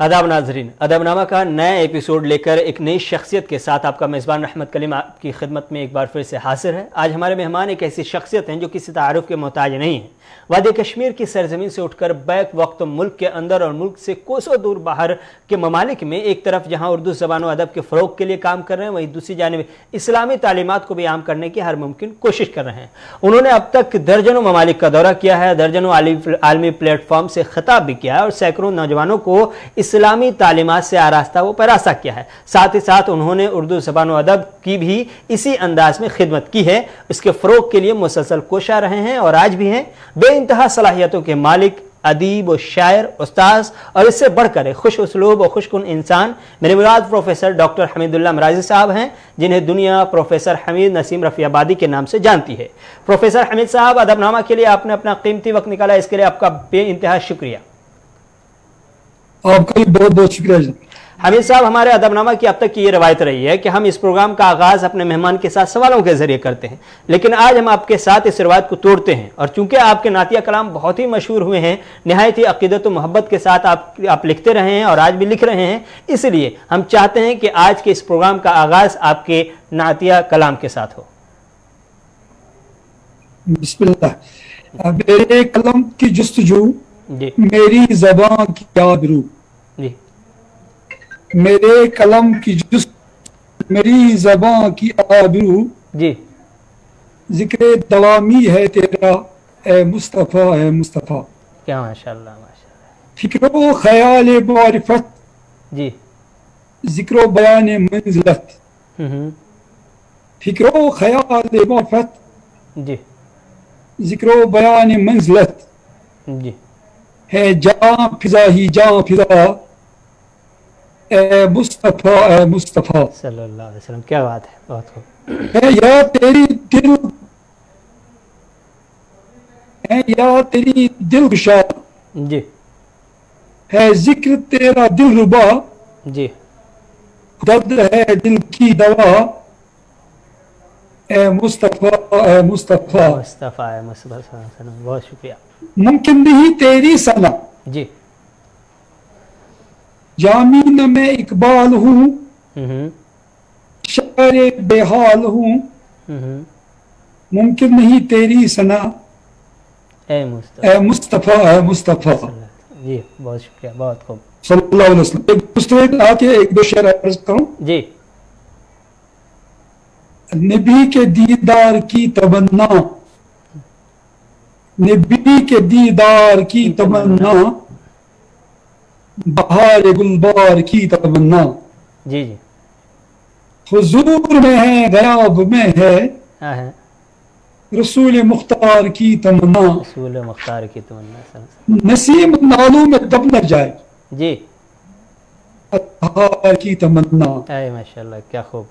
आदाब नाजरीन, अदबनामा का नया एपिसोड लेकर एक नई शख्सियत के साथ आपका मेज़बान रहमत कलीम आपकी खिदमत में एक बार फिर से हाजिर है। आज हमारे मेहमान एक ऐसी शख्सियत हैं जो किसी तारुफ के मोहताज नहीं है। वादी कश्मीर की सरजमीन से उठकर बैक वक्त मुल्क के अंदर और मुल्क से कोसों दूर बाहर के ममालिक में एक तरफ जहाँ उर्दू ज़बान व अदब के फ़रोग़ के लिए काम कर रहे हैं, वहीं दूसरी जानिब इस्लामी तालीमात को भी आम करने की हर मुमकिन कोशिश कर रहे हैं। उन्होंने अब तक दर्जनों ममालिक का दौरा किया है, दर्जनों आलमी प्लेटफॉर्म से खिताब भी किया है और सैकड़ों नौजवानों को इस्लामी तालीमात से आरास्ता व पैरास्ता किया है। साथ ही साथ उन्होंने उर्दू ज़बान व अदब की भी इसी अंदाज में खिदमत की है। इसके फ़रोग़ के लिए मुसलसल कोशा रहे हैं और आज भी हैं। बेइंतहा सलाहियतों के मालिक, अदीब व शायर, उस्ताद और इससे बढ़कर एक खुश उसलूब और खुशकुन इंसान मेरे मुराद प्रोफेसर डॉक्टर हमीदुल्लाह मराजी साहब हैं, जिन्हें दुनिया प्रोफेसर हमीद नसीम रफ़ी आबादी के नाम से जानती है। प्रोफेसर हमीद साहब, अदबनामा के लिए आपने अपना कीमती वक्त निकाला, इसके लिए आपका बेइंतहा शुक्रिया। आपका भी बहुत बहुत शुक्रिया। हमीद साहब, हमारे अदबनामा की अब तक की ये रवायत रही है कि हम इस प्रोग्राम का आगाज़ अपने मेहमान के साथ सवालों के जरिए करते हैं, लेकिन आज हम आपके साथ इस रवायत को तोड़ते हैं। और चूंकि आपके नातिया कलाम बहुत ही मशहूर हुए हैं, नहायत ही अक़ीदत व मोहब्बत के साथ आप लिखते रहे हैं और आज भी लिख रहे हैं, इसलिए हम चाहते हैं कि आज के इस प्रोग्राम का आगाज़ आपके नातिया कलाम के साथ हो। बिस्मिल्लाह। मेरे कलम की जुस्तजू, जी, मेरी ज़बां की आबरू। जी, मेरे कलम की मेरी ज़बां की आबरू, जी, जिक्र दवामी है तेरा ए मुस्तफ़ा, ए मुस्तफ़ा। क्या माशाअल्लाह, माशाअल्लाह। फिक्रो ख़याल मारिफत, जी, जिक्रो बयान मंज़िलत। फिक्रो ख़याल मारिफत, जी, जिक्रो बयान मंज़िलत। जी, है जां फिजा ही जां फिजा, ए मुस्तफ़ा, ए मुस्तफ़ा। सल्लल्लाहु अलैहि वसल्लम। क्या बात है, बहुत खूब। है या तेरी दिल, है या तेरी दिल गुशा, जी, है जिक्र तेरा दिल रुबा। जी, दर्द है दिल की दवा, ए मुस्तफ़ा, ए मुस्तफ़ा। मुस्तफ़ा है, मुस्तफ़ा। बहुत शुक्रिया। मुमकिन नहीं तेरी सना, जी, जामीन में इकबाल हूँ, शायर बेहाल हूँ। मुमकिन नहीं तेरी सना, ए मुस्तफ़ा, ए मुस्तफ़ा, ए मुस्तफ़ा। जी, बहुत शुक्रिया, बहुत खूब। सल्लल्लाहु अलैहि वसल्लम। एक दूसरे आके एक दो शेर अर्ज करूं। जी, नबी के दीदार की तमन्ना, नबी के दीदार की तमन्ना, बहार गुलबार की तमन्ना। जी, जी, हुजूर में है, गयाब में है, हाँ है, रसूल मुख्तार की तमन्ना। रसूल मुख्तार की तमन्ना। नसीम नालों में दब न जाए, जी, अत्हार की तमन्ना। अरे माशाल्लाह, क्या खूब।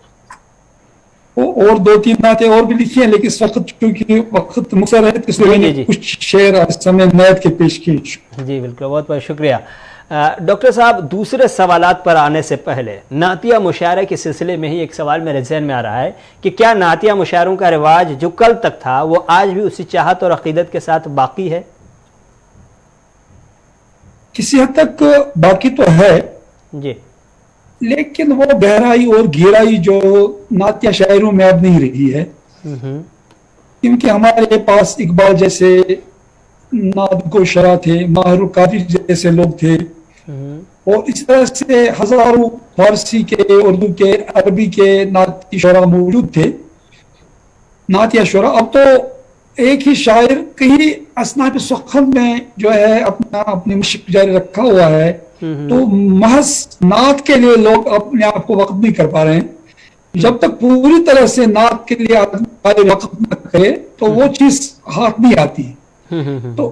और दो तीन बातें और भी लिखी हैं, लेकिन इस वक्त चूंकि वक्त मुख्तर है, इसलिए जी, मैंने जी। कुछ शेर इस समय मैथ के पेश किए। जी बिल्कुल, बहुत बहुत शुक्रिया। डॉक्टर साहब, दूसरे सवालात पर आने से पहले नातिया मुशायरे के सिलसिले में ही एक सवाल मेरे ज़हन में आ रहा है कि क्या नातिया मुशायरों का रिवाज जो कल तक था वो आज भी उसी चाहत और अकीदत के साथ बाकी है? किसी हद तक बाकी तो है, जी, लेकिन वो गहराई और गहराई जो नातिया शायरों में अब नहीं रही है, क्योंकि हमारे पास इकबाल जैसे नादको शरा थे, माहरू काफी जैसे लोग थे, और इस तरह से हजारों फारसी के, उर्दू के, अरबी के नाती शरा मौजूद थे, नातिया शरा। अब तो एक ही शायर कहीं असनाब सुखन में जो है अपनी मशक जारी रखा हुआ है, तो महज नात के लिए लोग अपने आप को वक्त नहीं कर पा रहे हैं। जब तक पूरी तरह से नात के लिए वक्त न करे तो वो चीज हाथ नहीं आती। तो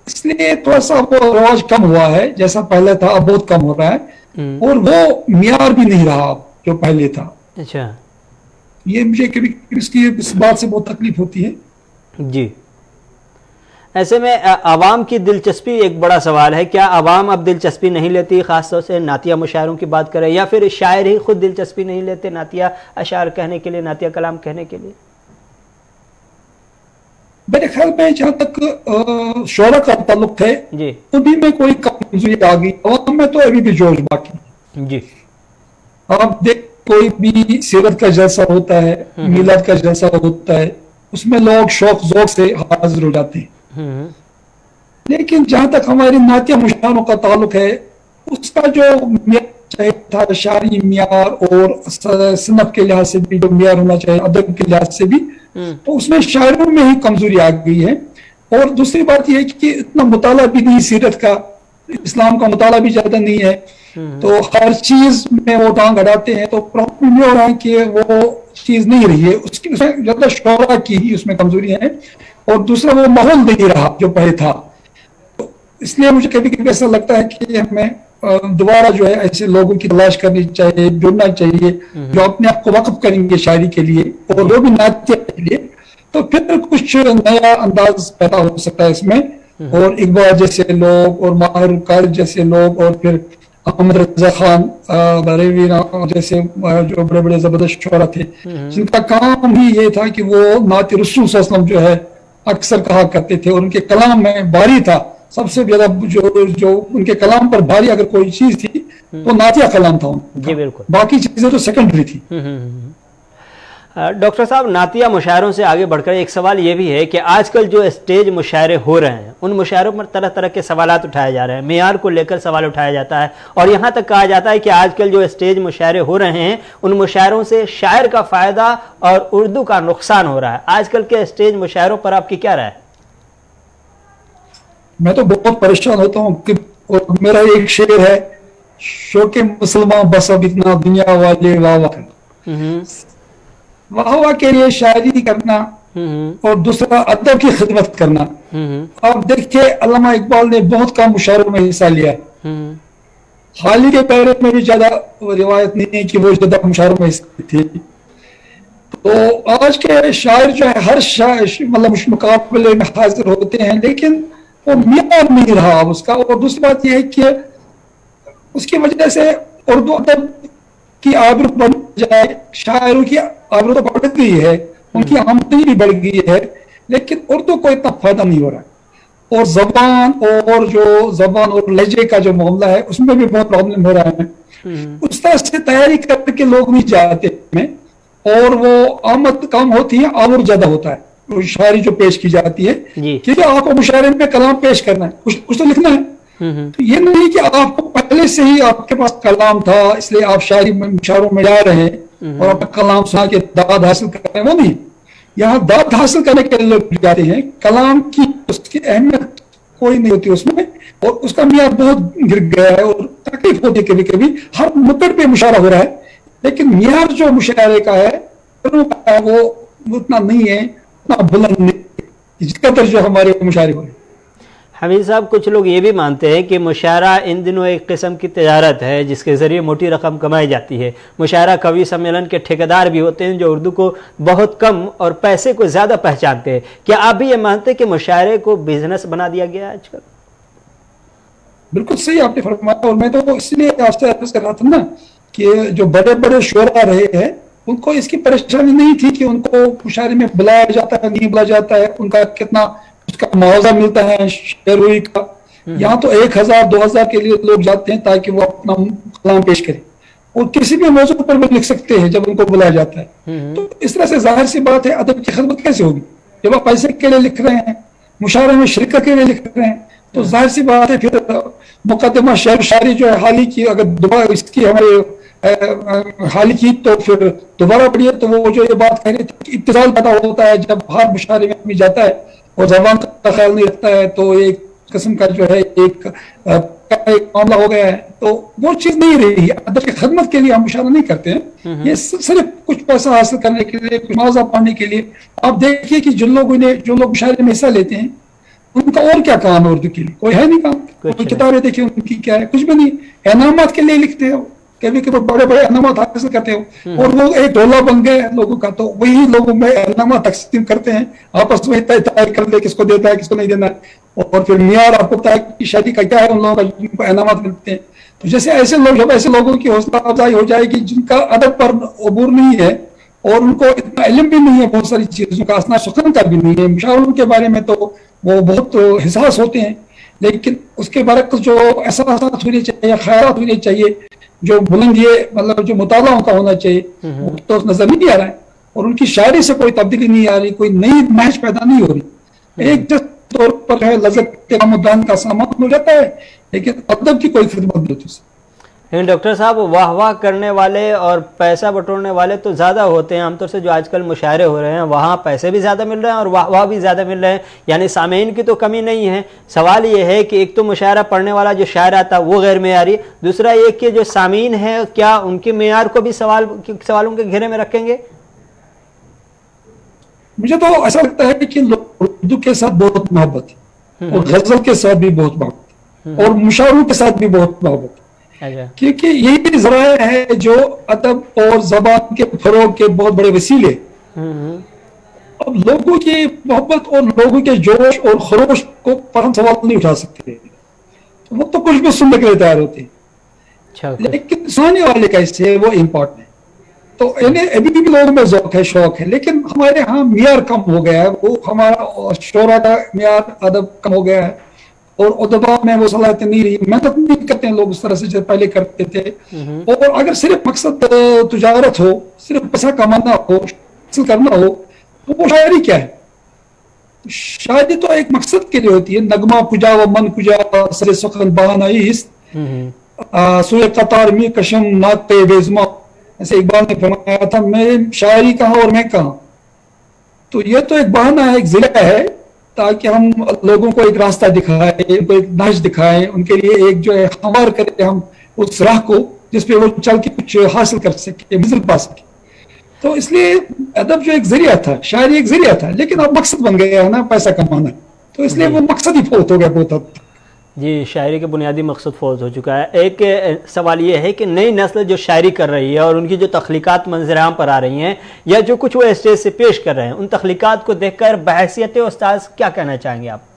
इसलिए थोड़ा सा वो रवाज कम हुआ है, जैसा पहले था अब बहुत कम हो रहा है, और वो मियार भी नहीं रहा जो पहले था। अच्छा, ये मुझे कभी इसकी इस बात से बहुत तकलीफ होती है। जी। ऐसे में आवाम की दिलचस्पी एक बड़ा सवाल है। क्या आवाम अब दिलचस्पी नहीं लेती, खासतौर से नातिया मुशायरों की बात करें, या फिर शायर ही खुद दिलचस्पी नहीं लेते नातिया अशार कहने के लिए, नातिया कलाम कहने के लिए? मेरे ख्याल में जहाँ तक शोरा का ताल्लुक है, जी, उन्हीं में कोई कम कमजोरी आ गई, अवाम में तो अभी भी जोश बाकी जी। आप देख, कोई भी सीरत का जलसा होता है, मिलाद का जलसा होता है, उसमें लोग शौक ज़ौक से हाजिर हो जाते हैं। लेकिन जहां तक हमारे नातिया मुशायरों का ताल्लुक है, उसका जो चाहिए था शायरी मियार और सनत के लिहाज से भी जो मियार होना चाहिए, अदब के लिहाज से भी, तो उसमें शायरों में ही कमजोरी आ गई है। और दूसरी बात यह है कि इतना मुताला भी नहीं सीरत का, इस्लाम का मुताला भी ज्यादा नहीं है, तो हर चीज में वो टांग अड़ाते हैं, तो प्रॉब्लम ये हो रहा है कि वो चीज नहीं रही है, उसकी उसमें ज्यादा शोरा की ही उसमें कमजोरियां हैं। और दूसरा वो माहौल नहीं रहा जो पहले था, तो इसलिए मुझे कभी कभी ऐसा लगता है कि हमें दोबारा जो है ऐसे लोगों की तलाश करनी चाहिए, जुड़ना चाहिए जो अपने आप को वक्फ करेंगे शायरी के लिए और वो भी नातिया के लिए, तो फिर कुछ नया अंदाज पैदा हो सकता है इसमें। और इकबाल जैसे लोग और माहिर कारी जैसे लोग और फिर अहमद रजा खान बरेवी जैसे जो बड़े बड़े जबरदस्त शोरा थे, जिनका काम ही ये था कि वो नात रसूल सल्लल्लाहु अलैहि वसल्लम जो है अक्सर कहा करते थे, और उनके कलाम में भारी था, सबसे ज्यादा जो उनके कलाम पर भारी अगर कोई चीज थी तो नातिया कलाम था उनका। जी बिल्कुल, बाकी चीजें तो सेकेंडरी थी। डॉक्टर साहब, नातिया मुशायरों से आगे बढ़कर एक सवाल ये भी है कि आजकल जो स्टेज मुशायरे हो रहे हैं, उन मुशायरों पर तरह तरह के सवालात उठाए जा रहे हैं, मेयार को लेकर सवाल उठाया जाता है, और यहाँ तक कहा जाता है कि आजकल जो स्टेज मुशायरे हो रहे हैं, उन मुशायरों से शायर का फायदा और उर्दू का नुकसान हो रहा है। आजकल के स्टेज मुशायरों पर आपकी क्या राय है? मैं तो बहुत परेशान होता हूँ कि मेरा एक शेर है, शौके मुसलमान बस अब इतना दुनिया वाले वाह वाह के लिए शायरी करना और दूसरा अदब की खिदमत करना। आप देखिए अल्लामा इकबाल ने बहुत कम मुशायरों में हिस्सा लिया है, हाल ही के पहले में भी ज्यादा रिवायत नहीं है कि वो ज्यादा मुशायरों में हिस्सा थे। तो आज के शायर जो है हर शायर मतलब मुकाबले में हाजिर होते हैं, लेकिन वो मियार नहीं रहा उसका। और दूसरी बात यह है कि उसकी वजह से उर्दू अदब की आबरू बढ़ जाए, शायरों की आबरू तो बढ़ गई है, उनकी आमदनी भी बढ़ गई है, लेकिन उर्दू को इतना फायदा नहीं हो रहा है। और जबान और लहजे का जो मामला है उसमें भी बहुत प्रॉब्लम हो रहा है। उस तरह से तैयारी करके लोग भी जाते हैं और वो आमद कम होती है, आवर ज्यादा होता है शायरी जो पेश की जाती है, क्योंकि आपको मुशायरे में कलाम पेश करना है, कुछ तो लिखना है। तो ये नहीं कि आपको पहले से ही आपके पास कलाम था इसलिए आप शायरी में मुशायरों में जा रहे हैं और अपना कलाम सुना के दाद हासिल कर रहे हैं, वो नहीं। यहाँ दाद हासिल करने के लिए लोग जाते हैं, कलाम की उसकी अहमियत कोई नहीं होती उसमें, और उसका मियार बहुत गिर गया है और तकलीफ होती है कभी कभी, हर नुक्कड़ पे मुशायरा हो रहा है, लेकिन मियार जो मुशायरे का है वो उतना नहीं है, उतना बुलंद नहीं जिसका तरह जो हमारे मुशायरे हो रहे हैं। हमीद साहब, कुछ लोग ये भी मानते हैं कि मुशायरा इन दिनों एक किस्म की तजारत है जिसके ज़रिए मोटी रकम कमाई जाती है। मुशायरा कवि सम्मेलन के ठेकेदार भी होते हैं जो उर्दू को बहुत कम और पैसे को ज़्यादा पहचानते हैं। क्या आप भी ये मानते हैं कि मुशायरे को बिजनेस बना दिया गया है आजकल? बिल्कुल सही आपने फरमाया, और मैं तो इसलिए आपसे अर्ज कर रहा था ना कि जो बड़े बड़े शोरा रहे हैं उनको इसकी परेशानी नहीं थी कि उनको मुशायरे में बुलाया जाता है नहीं बुलाया जाता है, उनका कितना उसका मुआवजा मिलता है शेरवी का। यहाँ तो 1000-2000 के लिए लोग जाते हैं ताकि वो अपना कलाम पेश करें, और किसी भी मौजू पर वो लिख सकते हैं जब उनको बुलाया जाता है। तो इस तरह से जाहिर सी बात है अदब की खिदमत कैसे होगी जब आप पैसे के लिए लिख रहे हैं, मुशायरे में शिरकत के लिए लिख रहे हैं, तो जाहिर सी बात है फिर मुकदमा शेर शायरी जो है हाल ही की, अगर दोबारा इसकी हमारे हाल की तो फिर दोबारा पढ़िए तो वो जो ये बात कह रही थी इत्तिसाल पैदा होता है जब हर मुशायरे में आदमी जाता है और जबान का ख्याल नहीं रखता है, तो एक किस्म का जो है एक मामला हो गया है। तो वो चीज नहीं रही, अदब की खिदमत के लिए हम मुशायरा नहीं करते हैं, ये सिर्फ कुछ पैसा हासिल करने के लिए, कुछ मुआवजा पाने के लिए। आप देखिए कि जो लोग मुशायरे में हिस्सा लेते हैं उनका और क्या काम है उर्दू के लिए, कोई है नहीं काम। कोई किताबें देखिए उनकी क्या है, कुछ भी नहीं, इनामात के लिए लिखते हो, कभी कभी बड़े बड़े इनामात हासिल करते हो, और वो एक ढोला बन गए लोगों का, तो वही लोगों में इनामात तकसीम करते हैं, आपस में तय कर ले किसको देता है किसको नहीं देना है, और फिर मियार आपको पता है कि शादी का क्या है उन लोगों का जिनको इनामात मिलते हैं। तो जैसे ऐसे लोग जब ऐसे लोगों की हौसला अफजाई हो जाएगी जिनका अदब पर अबूर नहीं है और उनको इतना इल्म भी नहीं है, बहुत सारी चीजों का असना सुखन का भी नहीं है, मुशावरों के बारे में तो वो बहुत हिसास होते हैं, لیکن اس کے برعکس جو احساسات ہونے چاہیے، خیالات ہونے چاہیے، جو بلند یہ مطلب جو مطالعہ کا ہونا چاہیے، وہ تو نظر نہیں آ رہا ہے، اور ان کی شاعری سے کوئی تبدیلی نہیں آ رہی، کوئی نئی مہج پیدا نہیں ہو رہی۔ ایک جس طور پر ہے لذت مدان کا سامان ہو جاتا ہے، لیکن ادب کی کوئی خدمت نہیں ہوتی۔ لیکن ڈاکٹر صاحب واہ واہ کرنے والے اور پیسہ بٹورنے والے تو زیادہ ہوتے ہیں، عام طور سے جو آج کل مشاعرے ہو رہے ہیں وہاں پیسے بھی زیادہ مل رہے ہیں اور واہ واہ بھی زیادہ مل رہے ہیں، یعنی سامعین کی تو کمی نہیں ہے۔ سوال یہ ہے کہ ایک تو مشاعرہ پڑھنے والا جو شاعر آتا وہ غیر معیاری، دوسرا یہ کہ جو سامعین ہیں کیا ان کے معیار کو بھی سوالوں کے گھیرے میں رکھیں گے؟ مجھے تو ایسا لگتا ہے کہ اردو کے ساتھ بہت محبت ہے، اور غزل کے ساتھ بھی بہت محبت ہے، اور مشاعروں کے ساتھ بھی بہت محبت ہے، کیونکہ یہی ذرائع ہے جو ادب اور زبان کے فروغ کے بہت بڑے وسیلے۔ اب لوگوں کی محبت اور لوگوں کے جوش اور خروش کو پر ہم سوال نہیں اٹھا سکتے، وہ تو کچھ بھی سننے کے لیے تیار ہوتے ہیں، لیکن سنانے والے کیسے وہ امپورٹنٹ ہے۔ تو انہیں ابھی بھی لوگوں میں ذوق ہے، شوق ہے، لیکن ہمارے ہاں معیار کم ہو گیا ہے، وہ ہمارا شعرا کا معیار ادب کم ہو گیا ہے، اور ادبا میں وہ صلاحیت نہیں رہی، محنت نہیں کرتے ہیں لوگ اس طرح سے جو پہلے کرتے تھے۔ اور اگر صرف مقصد تجارت ہو، صرف پیسہ کمانا ہو، حاصل کرنا ہو، تو وہ شاعری کیا ہے؟ شاعری تو ایک مقصد کے لیے ہوتی ہے، نغمہ کجا و من کجا سر سخن بہانائی ہست سوئے قطار می کشم نات پہ بیزما، ایسے اقبال نے فرمایا تھا، میں شاعری کہاں اور میں کہاں۔ تو یہ تو ایک بہانہ ہے، ایک ذریعہ ہے، تاکہ ہم لوگوں کو ایک راستہ دکھائیں، ان کو ایک نہج دکھائیں، ان کے لیے ایک جو ہے ہموار کریں ہم اس راہ کو جس پہ وہ چل کے کچھ حاصل کر سکے، منزل پا سکے۔ تو اس لیے ادب جو ایک ذریعہ تھا، شاعری ایک ذریعہ تھا، لیکن اب مقصد بن گیا ہے نا پیسہ کمانا، تو اس لیے وہ مقصد ہی فوت ہو گیا بہت حد تک۔ جی، شاعری کے بنیادی مقصد فوت ہو چکا ہے۔ ایک سوال یہ ہے کہ نئی نسل جو شاعری کر رہی ہے اور ان کی جو تخلیقات منظر عام پر آ رہی ہیں یا جو کچھ وہ اسٹیج سے پیش کر رہے ہیں، ان تخلیقات کو دیکھ کر بحیثیت استاذ کیا کہنا چاہیں گے آپ؟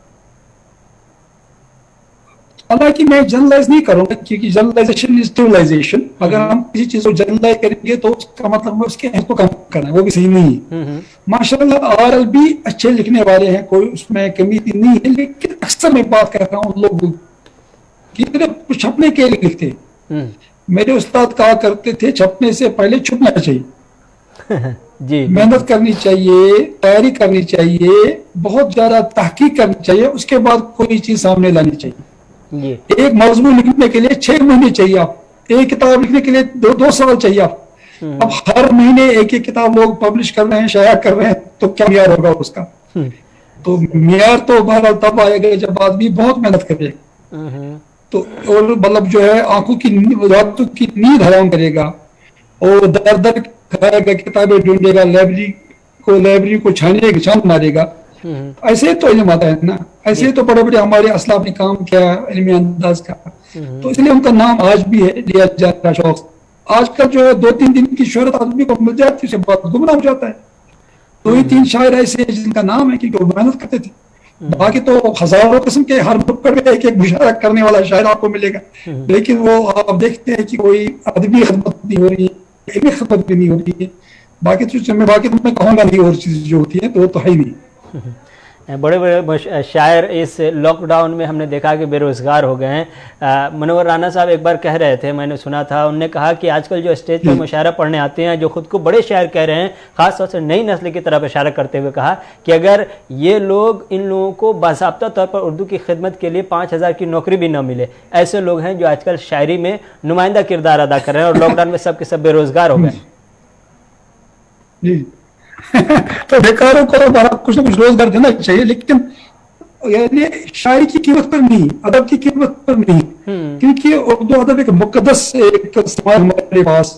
حالانکہ میں جنرلائز نہیں کروں گا، کیونکہ جنرلائزیشن از ٹیولائزیشن۔ اگر ہم کسی چیز کو جنرلائز کریں گے تو اس کا مطلب اس کے کو کم کرنا ہے، وہ بھی صحیح نہیں ہے۔ ماشاء اللہ آر بھی اچھے لکھنے والے ہیں، کوئی اس میں کمی نہیں ہے، لیکن اکثر میں بات کر رہا ہوں لوگ کچھ چھپنے کے لیے لکھتے ہیں۔ میرے استاد کہا کرتے تھے چھپنے سے پہلے چھپنا چاہیے، جی، محنت کرنی چاہیے، تیاری کرنی چاہیے، بہت زیادہ تحقیق کرنی چاہیے، اس کے بعد کوئی چیز سامنے لانی چاہیے۔ ایک موضوع لکھنے کے لیے 6 مہینے چاہیے، آپ ایک کتاب لکھنے کے لیے 2 سال چاہیے آپ۔ اب ہر مہینے ایک کتاب لوگ پبلش کر رہے ہیں، شائع کر رہے ہیں، تو کیا معیار ہوگا اس کا؟ تو معیار تو بہرحال تب آئے گا جب آدمی بہت محنت کرے گا، تو اور مطلب جو ہے آنکھوں کی راتوں کی نیند حرام کرے گا، اور در در کھائے گا، کتابیں ڈھونڈے گا، لائبریری کو چھان مارے گا۔ ایسے تو علم آتا ہے نا، ایسے تو بڑے بڑے ہمارے اسلاف نے کام کیا علمی انداز کا، تو اس لیے ان کا نام آج بھی ہے لیا جاتا ہے شوق۔ آج کل جو ہے 2-3 دن کی شہرت آدمی کو مل جاتی ہے، اسے بہت گمراہ ہو جاتا ہے۔ 2-3 شاعر ایسے جن کا نام ہے کیونکہ وہ محنت کرتے تھے، باقی تو ہزاروں قسم کے ہر نکڑ میں ایک مشاعرہ کرنے والا شاعر آپ کو ملے گا، لیکن وہ آپ دیکھتے ہیں کہ کوئی ادبی خدمت نہیں ہو رہی ہے، علمی خدمت بھی نہیں ہو رہی ہے۔ باقی تو میں کہوں گا نہیں اور چیز جو ہوتی ہے تو وہ تو ہے ہی نہیں۔ بڑے بڑے شاعر اس لاک ڈاؤن میں ہم نے دیکھا کہ بے روزگار ہو گئے ہیں۔ منور رانا صاحب ایک بار کہہ رہے تھے، میں نے سنا تھا، انہوں نے کہا کہ آج کل جو اسٹیج پر مشاعرہ پڑھنے آتے ہیں جو خود کو بڑے شاعر کہہ رہے ہیں، خاص طور سے نئی نسل کی طرف اشارہ کرتے ہوئے کہا کہ اگر یہ لوگ ان لوگوں کو باضابطہ طور پر اردو کی خدمت کے لیے 5000 کی نوکری بھی نہ ملے، ایسے لوگ ہیں جو آج کل شاعری میں نمائندہ کردار ادا کر رہے ہیں اور لاک ڈاؤن میں سب کے سب بے روزگار ہو گئے۔ جی تو بیکاروں کو کچھ نہ کچھ روزگار دینا چاہیے، لیکن یعنی شاعری کی قیمت پر نہیں، ادب کی قیمت پر نہیں، کیونکہ اردو ادب ایک مقدس ایک سماج ہمارے پاس،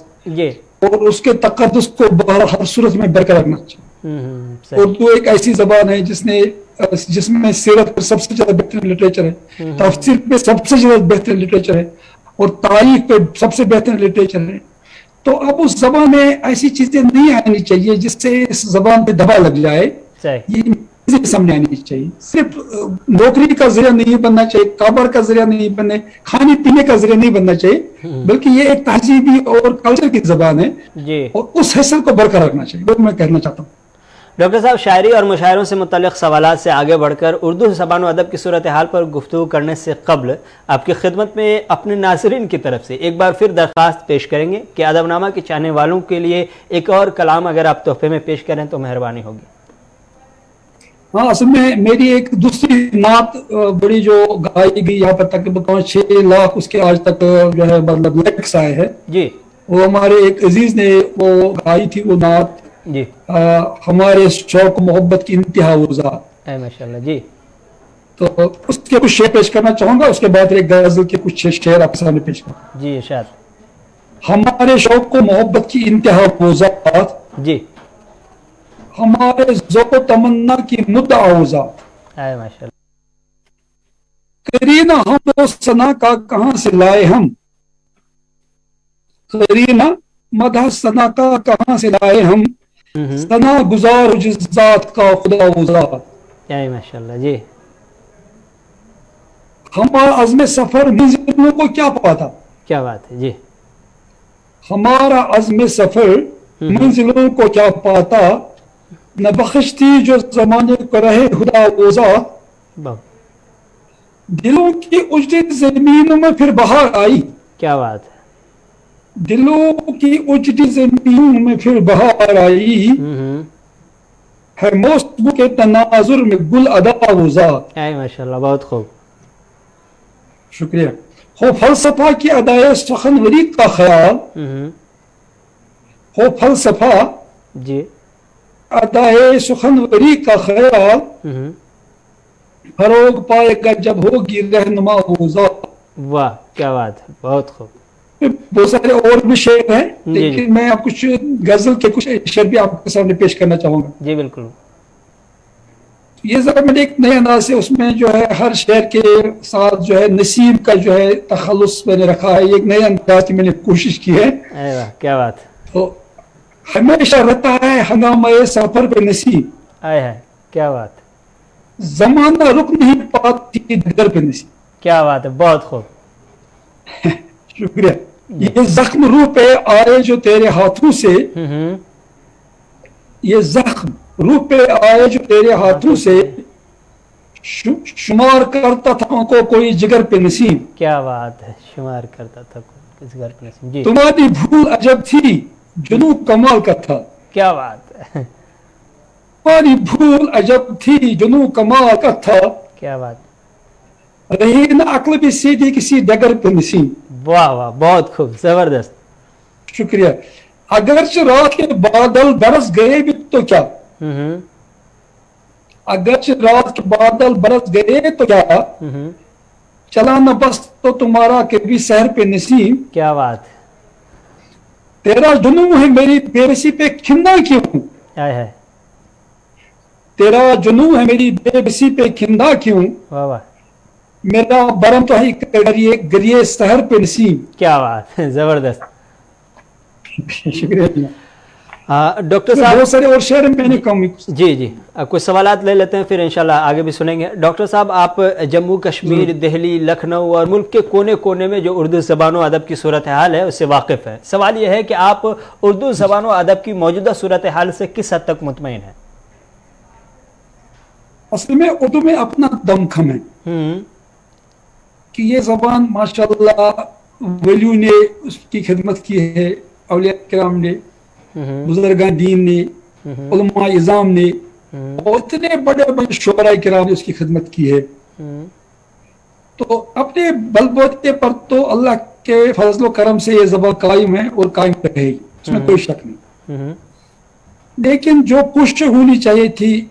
اور اس کے تقدس کو ہر صورت میں برقرار رکھنا چاہیے۔ اردو ایک ایسی زبان ہے جس میں سیرت پر سب سے زیادہ بہترین لٹریچر ہے، تفسیر پہ سب سے زیادہ بہترین لٹریچر ہے، اور تاریخ پہ سب سے بہترین لٹریچر ہے۔ تو اب اس زبان میں ایسی چیزیں نہیں آنی چاہیے جس سے اس زبان پہ دبا لگ جائے، یہ سامنے آنی چاہیے۔ صرف نوکری کا ذریعہ نہیں بننا چاہیے، کاروبار کا ذریعہ نہیں بننے، کھانے پینے کا ذریعہ نہیں بننا چاہیے، بلکہ یہ ایک تہذیبی اور کلچر کی زبان ہے، اور اس حیثیت کو برقرار رکھنا چاہیے، وہ میں کہنا چاہتا ہوں۔ डॉक्टर साहब, शायरी और मुशायरों से मुतल्लिक़ सवालात से आगे बढ़कर उर्दू ज़बान व अदब की सूरत हाल पर गुफ्तगू करने से कब्ल आपकी खिदमत में अपने नाज़रीन की तरफ से एक बार फिर दरख्वास्त पेश करेंगे कि अदबनामा के चाहने वालों के लिए एक और कलाम अगर आप तोहफे में पेश करें तो मेहरबानी होगी। हाँ, असल में मेरी एक दूसरी नात बड़ी जो गाई गई यहाँ पर तकरीबन 6 लाख उसके आज तक जो है मतलब लाइक्स आए हैं जी। वो हमारे एक अजीज ने वो गाई थी वो नात जी। हमारे शौक मोहब्बत की इंतहा उज़ा। माशाल्लाह जी। तो उसके कुछ शेर पेश करना चाहूंगा, उसके बाद एक गजल के कुछ शेर आपके सामने पेश करूंगा। जी इरशाद। हमारे शौक को मोहब्बत की इंतहा उज़ा, जी। हमारे ज़ौक़ तमन्ना की मुद्दा उज़ा, माशाल्लाह। करीना हम तो सना का कहां से लाए हम, करीना मदह सना का कहां से लाए हम, सना गुजार जिस ज़ात का खुदा उज़ा। माशाल्लाह जी। हमारा अज़्म सफर मंजिलों को क्या पाता, क्या बात है जी। हमारा अज़्म सफर मंजिलों को क्या पाता, न बख्श थी जो जमाने को रहे खुदा उज़ा। दिलों की उजड़ी जमीनों में फिर बहार आई, क्या बात है। दिलों की उजड़ी जमीनों में फिर बहार आई, है मौसम के तनाजुर में गुल अदा उज़ा। माशाल्लाह, बहुत खूब। शुक्रिया। हो फलसफा की अदाए सुखनवरी का ख्याल, हो फलसफा जी अदाए सुखनवरी का ख्याल, फरोग पाएगा जब होगी रहनुमा उज़ा। वाह, क्या बात है, बहुत खूब। बहुत सारे और भी शेर हैं, लेकिन मैं आप कुछ गजल के कुछ शेर भी आपके सामने पेश करना चाहूंगा। जी बिल्कुल। ये जरा मैंने एक नए अंदाज से उसमें जो है हर शेर के साथ जो है नसीब का जो है तखल्लुस मैंने रखा है, एक नए अंदाज की मैंने कोशिश की है। वाह, क्या बात है। तो हमेशा रहता है हंगामा सफर पे नसीब, है क्या बात है। जमाना रुक नहीं पाती डगर पे नसीब। क्या बात है, बहुत खूब। शुक्रिया। ये जख्म रूह पे आए जो तेरे हाथों से, ये जख्म रूह पे आए जो तेरे हाथों से, शुमार करता था उनको कोई जिगर पे नसीब। क्या बात है, शुमार करता था कोई जिगर पे नसीब। जी। तुम्हारी भूल अजब थी जुनू कमाल का था। क्या बात है। तुम्हारी भूल अजब थी जुनू कमाल का था, क्या बात। रही न अक्ल भी सीधी किसी डगर पे नसीब। वाह वाह, बहुत खूब, जबरदस्त। शुक्रिया। अगरचे रात के बादल बरस गए भी तो क्या, अगरचे रात के बादल बरस गए तो क्या, चला न बस तो तुम्हारा कभी शहर पे नसीब। क्या बात है। तेरा जुनून है मेरी बेबसी पे खिंदा क्यों, है तेरा जुनून है मेरी बेबसी पे खिंदा क्यों, वाह वाह, मेरा बरम तो है गरिए गरिए शहर पे नसीब। क्या बात है, जबरदस्त। शुक्रिया। डॉक्टर साहब, बहुत सारे और शेर मैंने कम। जी जी, कुछ सवालात ले लेते हैं, फिर इंशाल्लाह आगे भी सुनेंगे। डॉक्टर साहब, आप जम्मू कश्मीर, दिल्ली, लखनऊ और मुल्क के कोने कोने में जो उर्दू ज़बान व अदब की सूरत हाल है उससे वाकिफ़ है। सवाल यह है कि आप उर्दू ज़बान व अदब की मौजूदा सूरत हाल से किस हद तक मुतमईन हैं? असल में उर्दू में अपना दमखम है कि ये ज़बान माशाअल्लाह वलियों ने उसकी खिदमत की है, औलिया किराम ने, बुजुर्गान दीन ने, उलमा इज़ाम ने, और इतने बड़े बड़े शुअरा किराम ने उसकी खिदमत की है। तो अपने बलबूते पर तो अल्लाह के फजल करम से ये ज़बान कायम है और कायम रहेगी, उसमें कोई शक नहीं। लेकिन जो पुष्ट होनी चाहिए थी,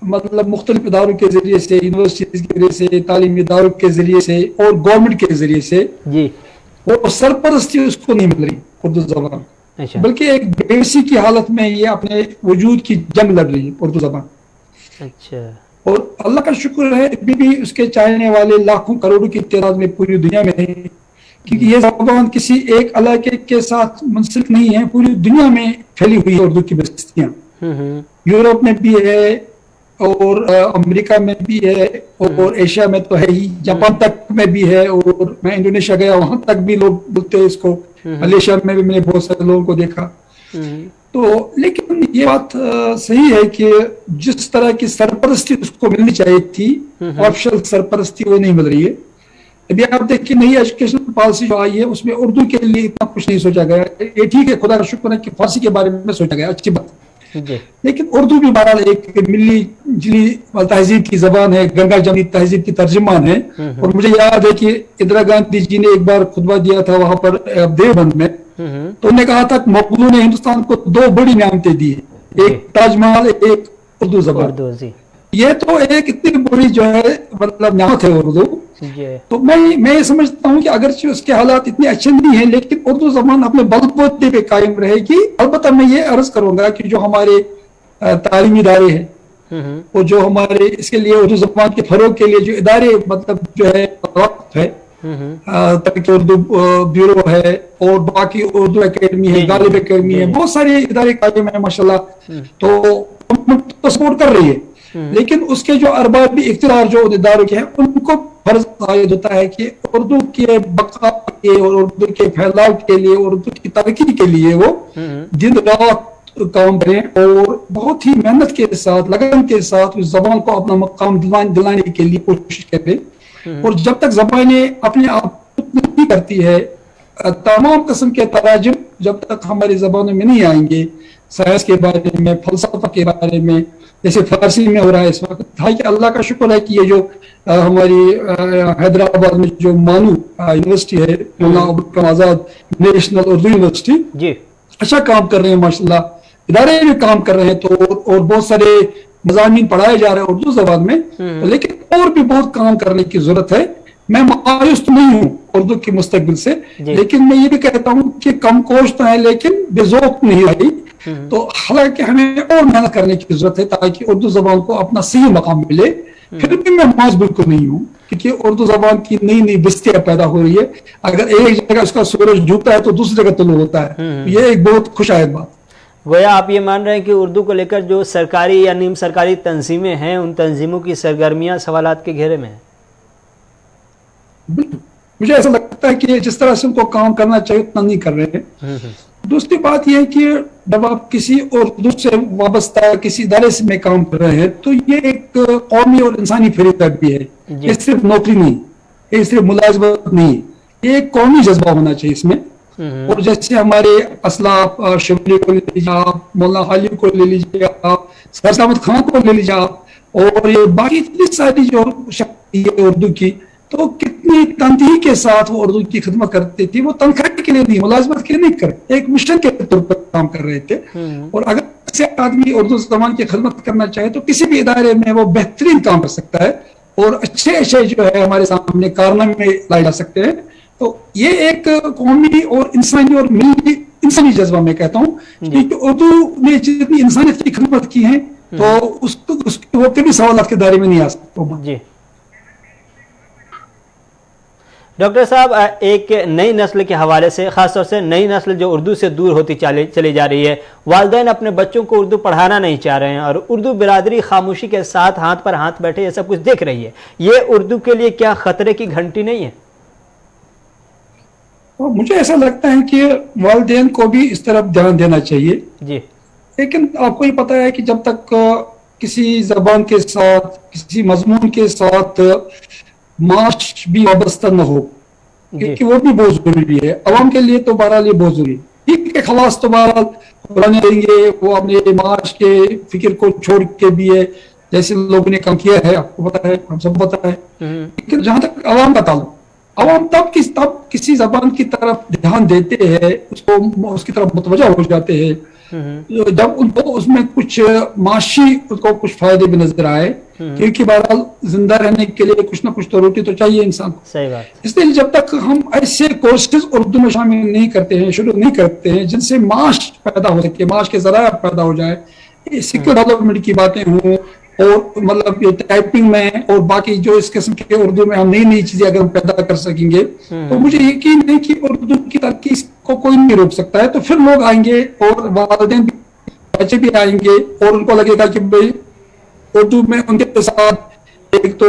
मतलब मुख्तलिफ इदारों के जरिए से, यूनिवर्सिटीज के जरिए से, तालीमी इदारों के जरिए से और गवर्नमेंट के जरिए से जी, वो सरपरस्ती उसको नहीं मिल रही उर्दू ज़बान। अच्छा। बल्कि एक बेबसी की हालत में ये अपने वजूद की जंग लड़ रही है उर्दू ज़बान। अच्छा। और अल्लाह का शुक्र है अभी भी उसके चाहने वाले लाखों करोड़ों की तादाद में पूरी दुनिया में है, क्योंकि ये ज़बान किसी एक इलाके के साथ मुंसलिक नहीं है, पूरी दुनिया में फैली हुई है उर्दू की बस्तियाँ। यूरोप में भी है और अमेरिका में भी है और एशिया में तो है ही, जापान तक में भी है, और मैं इंडोनेशिया गया वहां तक भी लोग बोलते हैं इसको, मलेशिया में भी मैंने बहुत सारे लोगों को देखा। तो लेकिन ये बात सही है कि जिस तरह की सरपरस्ती उसको मिलनी चाहिए थी, ऑफिशियल सरपरस्ती वो नहीं मिल रही है। अभी आप देखिए नई एजुकेशन पॉलिसी जो आई है उसमें उर्दू के लिए इतना कुछ नहीं सोचा गया। ये ठीक है, खुदा का शुक्र है कि फारसी के बारे में सोचा गया, अच्छी बात, लेकिन उर्दू भी बहरहाल एक मिली जुली तहजीब की जबान है, गंगा जमनी तहजीब की तर्जुमान है। और मुझे याद है कि इंदिरा गांधी जी ने एक बार खुतबा दिया था वहां पर देवबंद में, तो उन्होंने कहा था मुगलों ने हिंदुस्तान को 2 बड़ी नियामतें दी, एक ताजमहल, एक उर्दू जबान। ये तो एक इतनी बड़ी जो है मतलब नियामत है उर्दू। तो मैं ये समझता हूँ कि अगरचे उसके हालात इतने अच्छे नहीं है, लेकिन उर्दू जबान अपने बलबूते पे कायम रहेगी। अलबत्ता मैं ये अर्ज करूंगा कि जो हमारे तालीमी इदारे हैं और जो हमारे इसके लिए उर्दू जबान के फरोग के लिए जो इदारे मतलब जो है ताकि उर्दू ब्यूरो है और बाकी उर्दू एकेडमी है, गालिब एकेडमी है, बहुत सारे इदारे कायम है माशाल्लाह, तो सपोर्ट कर रही है। लेकिन उसके जो अरबाबी इख्तियार जो इदारों के हैं उनको फर्ज आयद होता है कि उर्दू के बका के और उर्दू के फैलाव के लिए, उर्दू की तरक्की के लिए वो दिन रात काम करें और बहुत ही मेहनत के साथ, लगन के साथ उस जबान को अपना मकाम दिलाने के लिए कोशिश करें। और जब तक जबानें अपने आप नहीं करती है, तमाम किस्म के तराजिम जब तक हमारी जबानों में नहीं आएंगे, साइंस के बारे में, फलसफा के बारे में, जैसे फारसी में हो रहा है इस वक्त। हालांकि अल्लाह का शुक्र है कि ये जो हमारी हैदराबाद में जो मानू यूनिवर्सिटी है, मौलाना अबुल कलाम आजाद नेशनल उर्दू यूनिवर्सिटी, अच्छा काम कर रहे हैं माशाल्लाह, इदारे भी काम कर रहे हैं। तो और बहुत सारे मज़ामीन पढ़ाए जा रहे हैं उर्दू जबान में, तो लेकिन और भी बहुत काम करने की जरूरत है। मैं मायूस तो नहीं हूँ उर्दू के मुस्तकबिल से, लेकिन मैं ये भी कहता हूँ कि कम कोश तो है लेकिन बेजोक नहीं रही। तो हालांकि हमें और मेहनत करने की जरूरत है ताकि उर्दू जबान को अपना सही मकाम मिले। फिर भी मैं मायूस बिल्कुल नहीं हूँ, क्योंकि उर्दू जबान की नई नई बस्तियां पैदा हो रही है। अगर एक जगह उसका सूरज डूबता है तो दूसरी जगह तुलू होता है। ये एक बहुत खुशायद बात। गोया आप ये मान रहे हैं कि उर्दू को लेकर जो सरकारी या नीम सरकारी तंजीमें हैं, उन तंजीमों की सरगर्मियां सवालात के घेरे में है? मुझे ऐसा लगता है कि जिस तरह से उनको काम करना चाहिए उतना नहीं कर रहे हैं। दूसरी बात यह है कि जब आप किसी उर्दू से वाबस्ता किसी इदारे में काम कर रहे हैं तो ये एक कौमी और इंसानी फरीदा भी है। ये सिर्फ नौकरी नहीं, ये सिर्फ मुलाजमत नहीं, ये एक कौमी जज्बा होना चाहिए इसमें। और जैसे हमारे असलाफ शिवली को ले लीजिए आप, मौलाना खाली को ले लीजिए आप, सर अहमद खान को ले लीजिए आप, और ये बाकी इतनी सारी जो शक्ति है उर्दू की, तो कितनी तनदीही के साथ वो उर्दू की खिदमत करते थे। वो तनख्वाह के लिए नहीं, मुलाजमत के लिए नहीं कर, एक मिशन के तौर पर काम कर रहे थे। और अगर ऐसे आदमी उर्दू ज़बान की खिदमत करना चाहे तो किसी भी इदारे में वो बेहतरीन काम कर सकता है और अच्छे अच्छे जो है हमारे सामने कारनामे लाए जा सकते हैं। तो ये एक कौमी और इंसानी और मिली इंसानी जज्बा मैं कहता हूँ, क्योंकि उर्दू ने जितनी इंसानियत की खिदमत की है तो उसको वो कभी सवालात के दायरे में नहीं आ सकता। जी डॉक्टर साहब, एक नई नस्ल के हवाले से, खासतौर से नई नस्ल जो उर्दू से दूर होती चली जा रही है, वालिदैन अपने बच्चों को उर्दू पढ़ाना नहीं चाह रहे हैं और उर्दू बिरादरी खामोशी के साथ हाथ पर हाथ बैठे ये सब कुछ देख रही है। ये उर्दू के लिए क्या खतरे की घंटी नहीं है? और मुझे ऐसा लगता है कि वालिदैन को भी इस तरफ ध्यान देना चाहिए जी। लेकिन आपको ये पता है कि जब तक किसी जबान के साथ, किसी मजमून के साथ माश भी वाबस्ता न हो, क्योंकि वो भी बहुत जरूरी है अवाम के लिए, तो बहरहाल ये बहुत जरूरी है। ठीक है, खलास तो बहरहाल पुराने देंगे, वो अपने माश के फिक्र को छोड़ के भी है, जैसे लोगों ने काम किया है, आपको पता है, हम सब पता है। लेकिन जहां तक अवाम का ताल्लुक, अवाम तब किसी जबान की तरफ ध्यान देते हैं, उसको उसकी तरफ मुतवज्जा हो जाते हैं जब उनको उसमें कुछ माशी उनको कुछ फायदे भी नजर आए, क्योंकि बहरहाल जिंदा रहने के लिए कुछ ना कुछ तो रोटी तो चाहिए इंसान को। सही बात। इसलिए जब तक हम ऐसे कोर्सेज उर्दू में शामिल नहीं करते हैं, शुरू नहीं करते हैं जिनसे माश पैदा हो सके, माश के जराया पैदा हो जाए, स्किल डेवलपमेंट की बातें हों और मतलब ये टाइपिंग में और बाकी जो इस किस्म के उर्दू में हम नई नई चीजें अगर हम पैदा कर सकेंगे तो मुझे यकीन है कि उर्दू की तरक्की को कोई नहीं रोक सकता है। तो फिर लोग आएंगे और वालिदैन भी, बच्चे भी आएंगे और उनको लगेगा कि भाई उर्दू में उनके साथ एक तो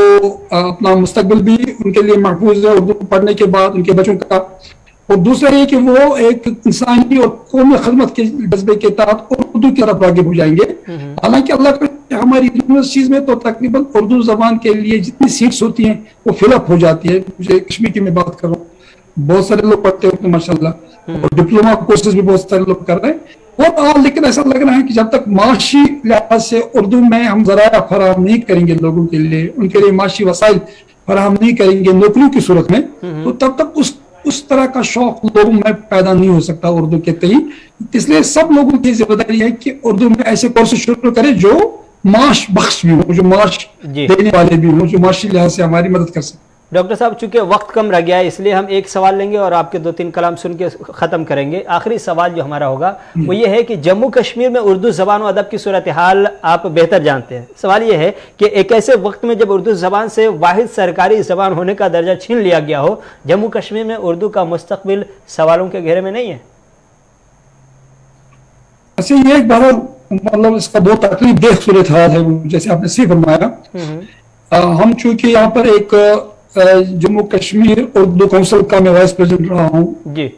अपना मुस्तकबिल भी उनके लिए महफूज है उर्दू पढ़ने के बाद उनके बच्चों का, और दूसरा ये कि वो एक इंसानी और कौमी खदमत के जज्बे के तहत उर्दू की तरफ राग़िब हो जाएंगे। हालांकि अल्लाह का हमारी यूनिवर्सिटीज में तो तकरीबन उर्दू जबान के लिए जितनी सीट्स होती हैं वो फिलअप हो जाती है। मुझे कश्मीर की मैं बात कर रहा हूँ, बहुत सारे लोग पढ़ते होते हैं माशाल्लाह, और डिप्लोमा कोर्सेज भी बहुत सारे लोग कर रहे हैं। और लेकिन ऐसा लग रहा है कि जब तक माशी लिहाज से उर्दू में हम ज़राया फराहम नहीं करेंगे लोगों के लिए, उनके लिए माशी वसाइल फराहम नहीं करेंगे नौकरियों की सूरत में, तो तब तक उस तरह का शौक लोगों में पैदा नहीं हो सकता उर्दू के तई। इसलिए सब लोगों की जिम्मेदारी है कि उर्दू में ऐसे कोर्सेज शुरू करें जो माश बख्श भी हो, जो माश देने वाले भी हो, जो माशी लिहाज से हमारी मदद कर सके। डॉक्टर साहब, चूंकि वक्त कम रह गया है इसलिए हम एक सवाल लेंगे और आपके 2-3 कलाम सुन के ख़त्म करेंगे। आखिरी सवाल जो हमारा होगा वो ये है कि जम्मू कश्मीर में उर्दू ज़बान और अदब की सूरत हाल आप बेहतर जानते हैं। सवाल ये है कि एक ऐसे वक्त में जब उर्दू ज़बान से वाहिद सरकारी ज़बान होने का दर्जा छीन लिया गया हो, जम्मू कश्मीर में उर्दू का मुस्तकबिल सवालों के घेरे में नहीं है? अच्छा, ये एक बार मतलब इसका बहुत तकलीफ देख सूरत हाल है, जैसे आपने सही फरमाया। हम चूंकि यहाँ पर एक जम्मू कश्मीर उर्दू काउंसिल का मैं वाइस प्रेसिडेंट रहा हूँ,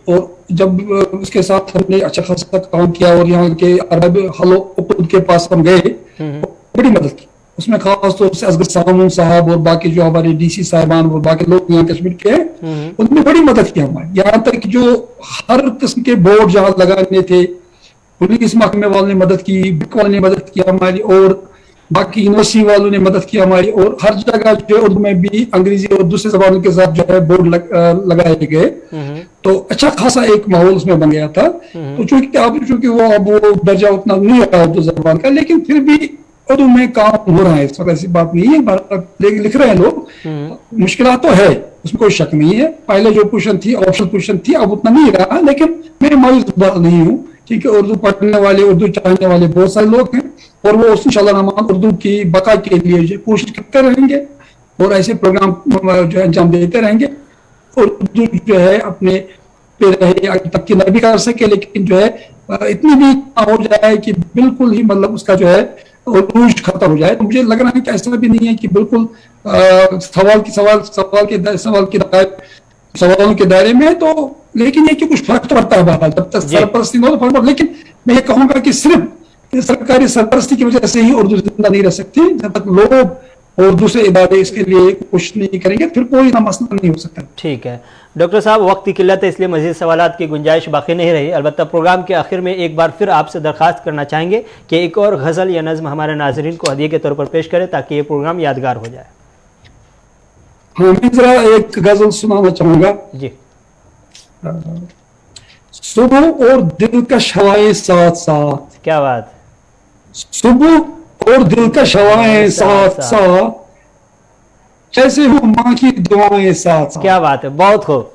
और जब उसके साथ हमने अच्छा खासा काम किया और यहाँ के अरब हलो के पास हम गए, बड़ी मदद की उसमें, खास तौर से असगर सामून साहब और बाकी जो हमारे डीसी साहिबान और बाकी लोग यहाँ कश्मीर के हैं, उनने बड़ी मदद की हमारी। यहाँ तक कि जो हर किस्म के बोर्ड जहाँ लगाने थे, पुलिस महकमे वालों ने मदद की, बिक वालों ने मदद की हमारी, और बाकी यूनिवर्सिटी वालों ने मदद की हमारी, और हर जगह जो उर्दू में भी अंग्रेजी और दूसरे जबानों के साथ जो है बोर्ड लगाए गए, तो अच्छा खासा एक माहौल उसमें बन गया था। तो चूंकि वो दर्जा उतना नहीं रहा उर्दू जबान का, लेकिन फिर भी उर्दू में काम हो रहा है, इस वक्त ऐसी बात नहीं है, लिख रहे हैं लोग। मुश्किल तो है, उसमें कोई शक नहीं है। पहले जो पोजीशन थी, ऑप्शन पोजीशन थी, अब उतना नहीं रहा, लेकिन मैं मायूस नहीं हूँ, क्योंकि उर्दू पढ़ने वाले, उर्दू चाहने वाले बहुत सारे लोग हैं, और वो इंशाअल्लाह रहमान उर्दू की बका के लिए कोशिश करते रहेंगे और ऐसे प्रोग्राम जो है अंजाम देते रहेंगे। उर्दू जो है अपने पे रहे तक की न भी कर सके, लेकिन जो है इतनी भी हो जाए कि बिल्कुल ही मतलब उसका जो है उरूज खत्म हो जाए। तो मुझे लग रहा है कि ऐसा भी नहीं है कि बिल्कुल सवालों के दायरे में, तो लेकिन ये कि कुछ फर्क तो पड़ता है बहरहाल, जब तक सरपरस्ती न हो फर्क। लेकिन मैं ये कहूंगा कि सिर्फ सरकारी सरपरस्ती की वजह से ही उर्दू जिंदा नहीं रह सकती। जब तक लोग और दूसरे इदारे इसके लिए कुछ नहीं करेंगे, फिर कोई ना मसला नहीं हो सकता। ठीक है डॉक्टर साहब, वक्त की किल्लत है इसलिए मजीद सवालात की गुंजाइश बाकी नहीं रही। अलबत्ता प्रोग्राम के आखिर में एक बार फिर आपसे दरख्वास्त करना चाहेंगे कि एक और गज़ल या नज़्म हमारे नाज़रीन को हदिये के तौर पर पेश करें ताकि ये प्रोग्राम यादगार हो जाए। हाँ, मैं जरा एक गजल सुनाना चाहूंगा जी। सुबह और दिलकश हवाएं साथ साथ, क्या बात, सुबह और दिलकश हवाएं साथ साथ, जैसे हो माँ की दुआएं साथ साथ। क्या बात है, बहुत खूब,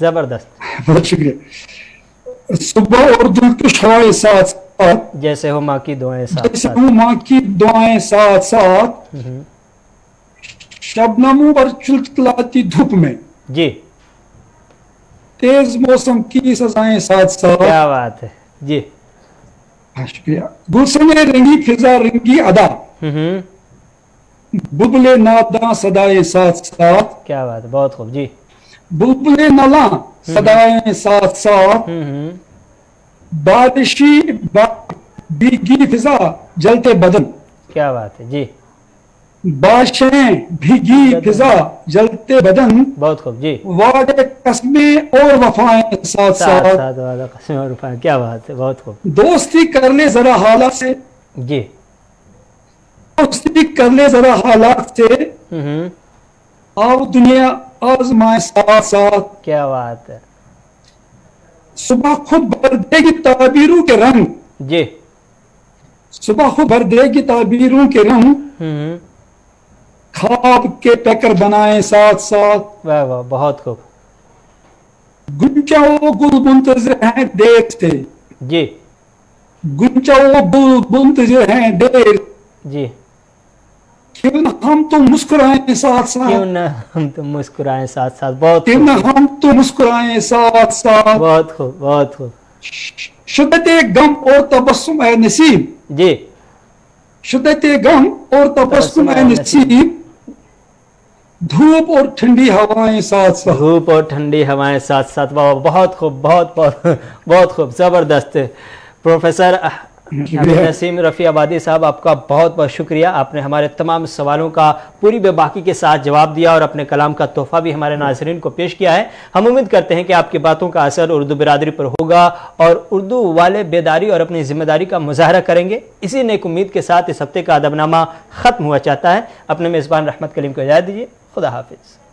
जबरदस्त, बहुत शुक्रिया। सुबह और दिलकश हवाएं साथ साथ, जैसे हो माँ की दुआएं साथ जैसे हो माँ की दुआएं साथ साथ, शबनमों पर चिलचिलाती धूप में जी, तेज मौसम की सजाएं साथ साथ। क्या बात है जी, शुक्रिया। गुलशने रंगी फिजा रंगी अदा, बुलबुले नादा सदाएं साथ साथ। क्या बात है, बहुत खूब जी। बुलबुले नाला सदाएं साथ साथ, बारिशी भीगी फिजा जलते बदन। क्या बात है जी। बाशें भीगी फिजा जलते बदन, बहुत खूब जी। वादे कस्में और वफाएं साथ साथ। वादा कस्में और वफाएं, क्या बात है, बहुत खूब। दोस्ती कर ले जरा हालात से जी, दोस्ती कर ले जरा हालात से, आओ दुनिया आजमाए साथ साथ। क्या बात है। सुबह खुद भर देगी ताबीरों के रंग जी, सुबह खुद भर देगी ताबीरों के रंग, खाब के पैकर बनाए साथ साथ। वाह वाह, बहुत खूब। गुंजाओ गुल मुंतज़िर हैं देर से जी, गुंजाओ गुल मुंतज़िर हैं देर जी, क्यों न हम तो मुस्कुराएं साथ साथ, क्यों न हम तो मुस्कुराएं साथ साथ। बहुत क्यों न हम तो मुस्कुराएं साथ साथ। बहुत खूब, बहुत खूब। शुद्दते गम और तबस्सुम ए नसीब जी, शुद्दते गम और तबस्सुम ए नसीब, धूप और ठंडी हवाएं साथ साथ। धूप और ठंडी हवाएं साथ साथ। वाह, बहुत खूब, बहुत बहुत बहुत खूब, ज़बरदस्त। प्रोफेसर नसीम रफ़ी आबादी साहब, आपका बहुत बहुत शुक्रिया। आपने हमारे तमाम सवालों का पूरी बेबाकी के साथ जवाब दिया और अपने कलाम का तोहफ़ा भी हमारे नाज़रीन को पेश किया है। हम उम्मीद करते हैं कि आपकी बातों का असर उर्दू बिरादरी पर होगा और उर्दू वाले बेदारी और अपनी ज़िम्मेदारी का मुजाहरा करेंगे। इसी नेक उम्मीद के साथ इस हफ्ते का अदबनामा ख़त्म हुआ चाहता है। अपने मेज़बान रहमत कलीम को इजाज़त दीजिए। खुदा हाफिज़।